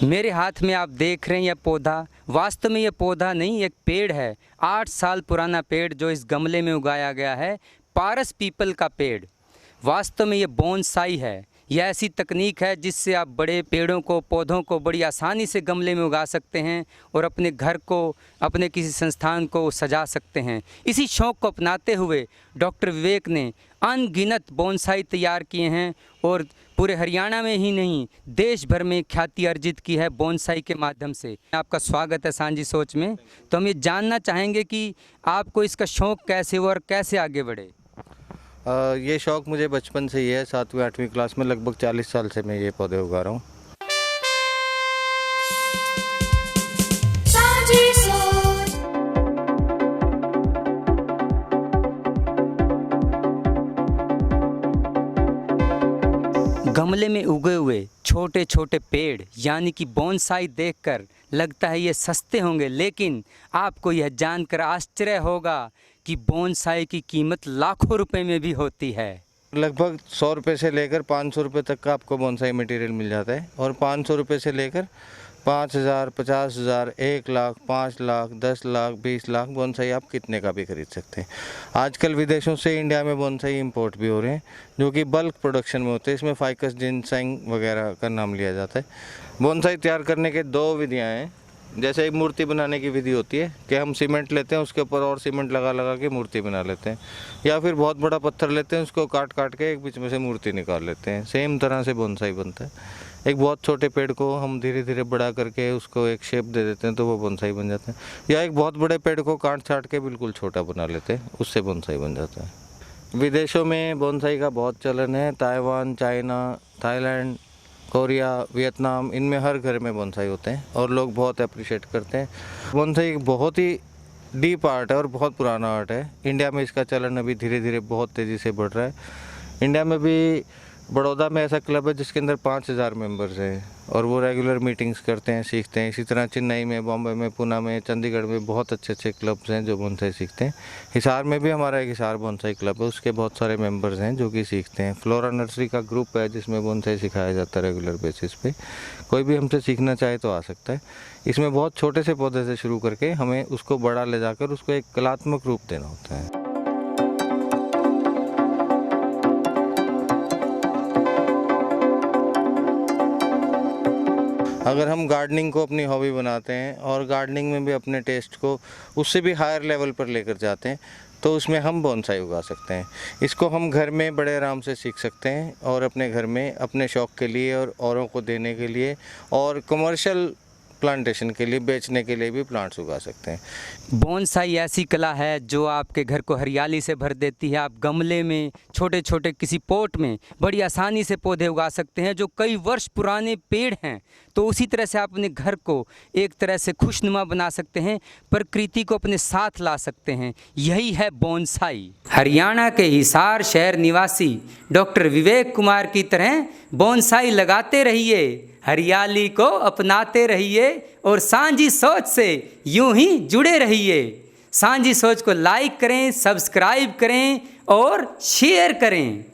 मेरे हाथ में आप देख रहे हैं यह पौधा, वास्तव में यह पौधा नहीं, एक पेड़ है। 8 साल पुराना पेड़ जो इस गमले में उगाया गया है, पारस पीपल का पेड़। वास्तव में ये बोनसाई है। यह ऐसी तकनीक है जिससे आप बड़े पेड़ों को, पौधों को बड़ी आसानी से गमले में उगा सकते हैं और अपने घर को, अपने किसी संस्थान को सजा सकते हैं। इसी शौक़ को अपनाते हुए डॉक्टर विवेक ने अनगिनत बोनसाई तैयार किए हैं और पूरे हरियाणा में ही नहीं, देश भर में ख्याति अर्जित की है बोनसाई के माध्यम से। आपका स्वागत है सांझी सोच में। तो हम ये जानना चाहेंगे कि आपको इसका शौक़ कैसे हुआ और कैसे आगे बढ़े। ये शौक़ मुझे बचपन से ही है। 7वीं 8वीं क्लास में लगभग 40 साल से मैं ये पौधे उगा रहा हूँ। गमले में उगे हुए छोटे छोटे पेड़ यानी कि बोनसाई देखकर लगता है ये सस्ते होंगे, लेकिन आपको यह जानकर आश्चर्य होगा कि बोनसाई की कीमत लाखों रुपए में भी होती है। लगभग 100 रुपये से लेकर 500 रुपये तक का आपको बोनसाई मटेरियल मिल जाता है और 500 रुपये से लेकर 5,000, 50,000, 1 लाख, 5 लाख, 10 लाख, 20 लाख बोनसाई आप कितने का भी खरीद सकते हैं। आजकल विदेशों से इंडिया में बोनसाई इंपोर्ट भी हो रहे हैं जो कि बल्क प्रोडक्शन में होते हैं। इसमें फाइकस जिनसेंग वगैरह का नाम लिया जाता है। बोनसाई तैयार करने के 2 विधियाँ हैं। जैसे एक मूर्ति बनाने की विधि होती है कि हम सीमेंट लेते हैं, उसके ऊपर और सीमेंट लगा लगा के मूर्ति बना लेते हैं, या फिर बहुत बड़ा पत्थर लेते हैं, उसको काट काट के एक बीच में से मूर्ति निकाल लेते हैं। सेम तरह से बोनसाई बनता है। एक बहुत छोटे पेड़ को हम धीरे धीरे बड़ा करके उसको एक शेप दे देते हैं तो वो बोनसाई बन जाता है, या एक बहुत बड़े पेड़ को काट छाट के बिल्कुल छोटा बना लेते हैं, उससे बोनसाई बन जाता है। विदेशों में बोनसाई का बहुत चलन है। Taiwan, China, Thailand, Korea, Vietnam, इनमें हर घर में बोनसाई होते हैं और लोग बहुत अप्रिशिएट करते हैं। बोनसाई एक बहुत ही डीप आर्ट है और बहुत पुराना आर्ट है। इंडिया में इसका चलन अभी धीरे धीरे बहुत तेज़ी से बढ़ रहा है। इंडिया में भी बड़ौदा में ऐसा क्लब है जिसके अंदर 5,000 मेंबर्स हैं और वो रेगुलर मीटिंग्स करते हैं, सीखते हैं। इसी तरह चेन्नई में, बॉम्बे में, पुणे में, चंडीगढ़ में बहुत अच्छे अच्छे क्लब्स हैं जो बोनसाई सीखते हैं। हिसार में भी हमारा एक हिसार बोनसाई क्लब है, उसके बहुत सारे मेंबर्स हैं जो कि सीखते हैं। फ्लोरा नर्सरी का ग्रुप है जिसमें बोनसाई सिखाया जाता है रेगुलर बेसिस पे। कोई भी हमसे सीखना चाहे तो आ सकता है। इसमें बहुत छोटे से पौधे से शुरू करके हमें उसको बड़ा ले जाकर उसको एक कलात्मक रूप देना होता है। अगर हम गार्डनिंग को अपनी हॉबी बनाते हैं और गार्डनिंग में भी अपने टेस्ट को उससे भी हायर लेवल पर लेकर जाते हैं तो उसमें हम बोनसाई उगा सकते हैं। इसको हम घर में बड़े आराम से सीख सकते हैं और अपने घर में अपने शौक़ के लिए और औरों को देने के लिए और कमर्शियल प्लांटेशन के लिए, बेचने के लिए भी प्लांट्स उगा सकते हैं। बोनसाई ऐसी कला है जो आपके घर को हरियाली से भर देती है। आप गमले में, छोटे छोटे किसी पॉट में बड़ी आसानी से पौधे उगा सकते हैं जो कई वर्ष पुराने पेड़ हैं। तो उसी तरह से आप अपने घर को एक तरह से खुशनुमा बना सकते हैं, प्रकृति को अपने साथ ला सकते हैं। यही है बोनसाई। हरियाणा के हिसार शहर निवासी डॉक्टर विवेक कुमार की तरह बोनसाई लगाते रहिए, हरियाली को अपनाते रहिए और सांझी सोच से यूं ही जुड़े रहिए। सांझी सोच को लाइक करें, सब्सक्राइब करें और शेयर करें।